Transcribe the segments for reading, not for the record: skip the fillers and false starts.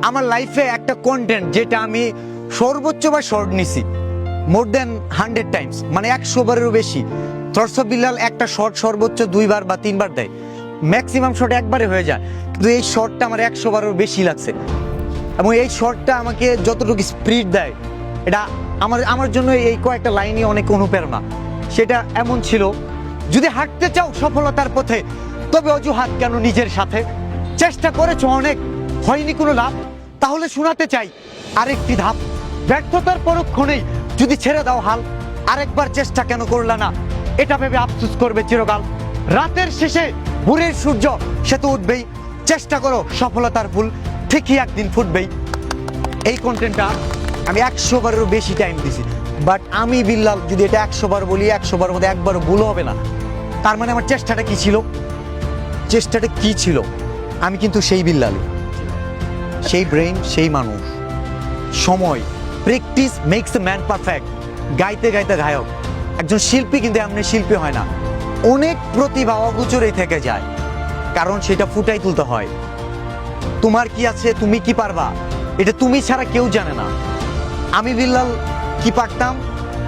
আমার লাইফে একটা কন্টেন্ট যেটা আমি সর্বোচ্চ বা শর্ট নিছি মোর দেন 100 টাইমস, মানে 100 বারেরও বেশি। থটস অফ বিল্লাল একটা শর্ট সর্বোচ্চ 2 বার বা 3 বার দেয়, ম্যাক্সিমাম শর্ট একবারে হয়ে যায়, কিন্তু এই শর্টটা আমার 100 বারেরও বেশি লাগছে। এবং এই শর্টটা আমাকে যতটুকু স্পিড দেয়, এটা আমার জন্য এই কয়েকটা লাইনই অনেক অনুপ্রেরণা। সেটা এমন ছিল, যদি হাঁটতে চাও সফলতার পথে, তবে অজুহাত কেন নিজের সাথে? চেষ্টা করেছো অনেক, হয়নি কোনো লাভ, তাহলে শোনাতে চাই আরেকটি ধাপ। ব্যর্থতার পরক্ষণেই যদি ছেড়ে দাও হাল, আরেকবার চেষ্টা কেন করলা না? এটা ভেবে আফসোস করবে চিরকাল। রাতের শেষে ভোরের সূর্য সে তো উঠবেই, চেষ্টা করো সফলতার ফুল ঠিকই একদিন ফুটবেই। এই কন্টেন্টটা আমি 100 বারেরও বেশি টাইম দিছি, বাট আমি বিল্লাল যদি এটা 100 বার বলি, 100 বার মধ্যে একবারও ভুল হবে না। তার মানে আমার চেষ্টাটা কি ছিল? চেষ্টাটা কি ছিল? আমি কিন্তু সেই বিল্লালই, সেই ব্রেইন, সেই মানুষ। সময়, practice makes a man perfect. গাইতে গাইতে গায়ক। একজন শিল্পী কিন্তু এমনি শিল্পী হয় না, অনেক প্রতিভা অগোচরেই থেকে যায়, কারণ সেটা ফুটাই তুলতে হয়। তোমার কি আছে, তুমি কি পারবা, এটা তুমি ছাড়া কেউ জানে না। আমি বিল্লাল কি পারতাম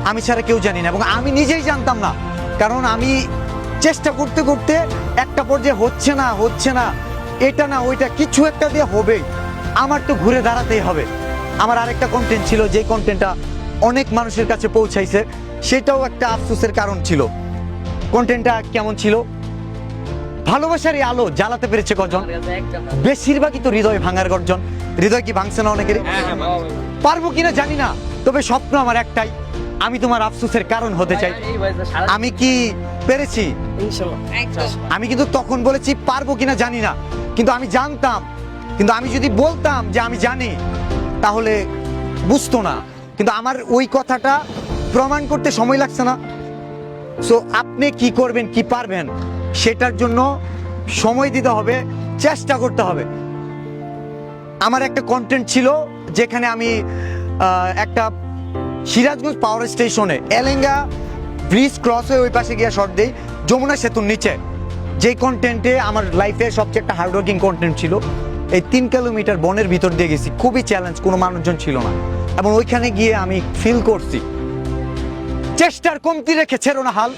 আমি ছাড়া কেউ জানি না, এবং আমি নিজেই জানতাম না, কারণ আমি চেষ্টা করতে করতে একটা পর্যায়ে হচ্ছে না, এটা না ওইটা, কিছু একটা দিয়ে হবে, আমার তো ঘুরে দাঁড়াতেই হবে। আমার আরেকটা কন্টেন্ট ছিল, যে কন্টেন্টটা অনেক মানুষের কাছে পৌঁছাইছে, সেটাও একটা আফসোসের কারণ ছিল। কন্টেন্টটা কেমন ছিল? ভালোবাসার এই আলো জ্বালাতে পেরেছে কজন? বেশিরভাগই তো হৃদয় ভাঙার গর্জন। হৃদয় কি ভাঙছে না অনেকেরই? পারবো কিনা জানি না, তবে স্বপ্ন আমার একটাই, আমি তোমার আফসোসের কারণ হতে চাই। আমি কি পেরেছি? আমি কিন্তু তখন বলেছি পারবো কিনা জানি না, কিন্তু আমি জানতাম। কিন্তু আমি যদি বলতাম যে আমি জানি, তাহলে বুঝতো না। কিন্তু আমার ওই কথাটা প্রমাণ করতে সময় লাগছে না। সো আপনি কি করবেন, কি পারবেন, সেটার জন্য সময় দিতে হবে, চেষ্টা করতে হবে। আমার একটা কন্টেন্ট ছিল যেখানে আমি একটা সিরাজগঞ্জ পাওয়ার স্টেশনে এলেঙ্গা ব্রিজ ক্রস হয়ে ওই পাশে গিয়ে শর্ট দেই যমুনা সেতুর নিচে। যে কন্টেন্টে আমার লাইফে সবচেয়ে একটা হার্ডওয়ার্কিং কন্টেন্ট ছিল। এই 3 কিলোমিটার বনের ভিতর দিয়ে গেছি, খুবই চ্যালেঞ্জ, কোনো মানুষজন ছিল না, এবং ওইখানে গিয়ে আমি ফিল করছি চেষ্টার কমতি রেখে ছেড়ো না হাল,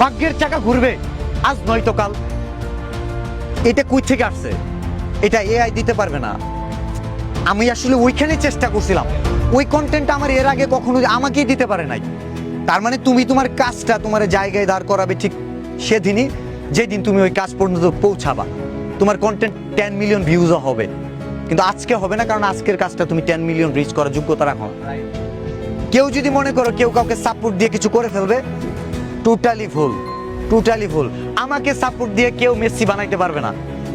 ভাগ্যের চাকা ঘুরবে আজ নয়তো কাল। এটা কই থেকে আসছে? এটা এআই দিতে পারবে না। আমি আসলে ওইখানে চেষ্টা করছিলাম, ওই কন্টেন্টটা আমার এর আগে কখনো আমাকেই দিতে পারে নাই। তার মানে তুমি তোমার কাজটা তোমার জায়গায় দাঁড় করাবে ঠিক সেদিনই, যেদিন তুমি ওই কাজ পর্যন্ত পৌঁছাবা। তোমার কন্টেন্ট 10 মিলিয়ন ভিউজও হবে, কিন্তু আজকে হবে না, কারণ আজকের কাজটা তুমি 10 মিলিয়ন রিচ করার যোগ্যতা রাখো। কেউ যদি মনে করো কেউ কাউকে সাপোর্ট দিয়ে কিছু করে ফেলবে, টোটালি ভুল, টোটালি ভুল। আমাকে সাপোর্ট দিয়ে কেউ মেসি বানাইতে পারবে না,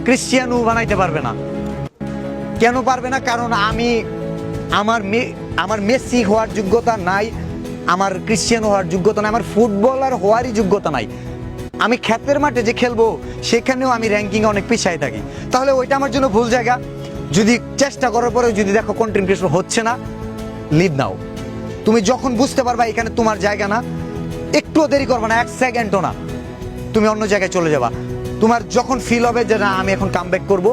ক্রিশ্চিয়ানো বানাইতে পারবে না। কেন পারবে না? কারণ আমি আমার মেসি হওয়ার যোগ্যতা নাই, আমার ক্রিশ্চিয়ানো হওয়ার যোগ্যতা নাই, আমার ফুটবলার হওয়ারই যোগ্যতা নাই। আমি ক্ষেতের মাঠে যে খেলবো সেখানেও আমি র্যাঙ্কিংয়ে অনেক পিছায় থাকি, তাহলে ওইটা আমার জন্য ভুল জায়গা। যদি চেষ্টা করার পরে যদি দেখো কন্টেন্ট ক্রিয়েশন হচ্ছে না, লিভ নাও। তুমি যখন বুঝতে পারবা এখানে তোমার জায়গা না, একটুও দেরি করবে না, 1 সেকেন্ডও না, তুমি অন্য জায়গায় চলে যাবা। তোমার যখন ফিল হবে যে না আমি এখন কামব্যাক করবো,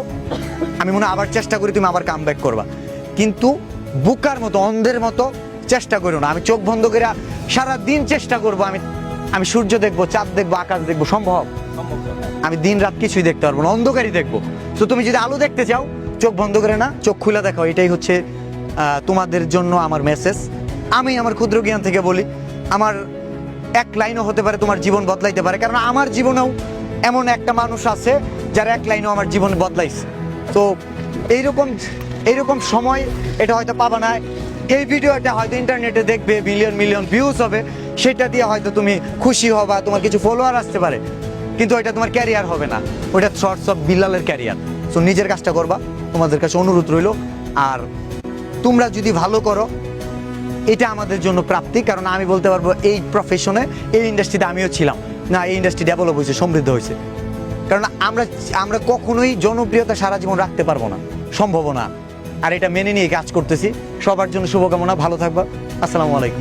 আমি মনে আবার চেষ্টা করি, তুমি আবার কামব্যাক করবা। কিন্তু বুকার মতো, অন্ধের মতো চেষ্টা করো না। আমি চোখ বন্ধ করে সারাদিন চেষ্টা করবো, আমি সূর্য দেখবো, চাঁদ দেখবো, আকাশ দেখবো, সম্ভব? আমি দিন রাত কিছুই দেখতে পারবো না, অন্ধকারই দেখবো। তো তুমি যদি আলো দেখতে চাও, চোখ বন্ধ করে না, চোখ খুলে দেখো। এটাই হচ্ছে তোমাদের জন্য আমার মেসেজ। আমি আমার ক্ষুদ্র জ্ঞান থেকে বলি, আমার এক লাইনও হতে পারে তোমার জীবন বদলাইতে পারে, কারণ আমার জীবনেও এমন একটা মানুষ আছে যার এক লাইনও আমার জীবন বদলাইছে। তো এইরকম সময় এটা হয়তো পাবা না। এই ভিডিওটা হয়তো ইন্টারনেটে দেখবে, মিলিয়ন মিলিয়ন ভিউজ হবে, সেটা দিয়ে হয়তো তুমি খুশি হবা, তোমার কিছু ফলোয়ার আসতে পারে, কিন্তু ওইটা তোমার ক্যারিয়ার হবে না, ওইটা শর্টস অফ বিল্লালের ক্যারিয়ার। সো নিজের কাজটা করবা, তোমাদের কাছে অনুরোধ রইল। আর তোমরা যদি ভালো করো, এটা আমাদের জন্য প্রাপ্তি, কারণ আমি বলতে পারবো এই প্রফেশনে, এই ইন্ডাস্ট্রিতে আমিও ছিলাম না, এই ইন্ডাস্ট্রি ডেভেলপ হয়েছে, সমৃদ্ধ হয়েছে। কারণ আমরা কখনোই জনপ্রিয়তা সারা জীবন রাখতে পারবো না, সম্ভব না। আর এটা মেনে নিয়ে কাজ করতেছি। সবার জন্য শুভকামনা, ভালো থাকবা। আসসালামু আলাইকুম।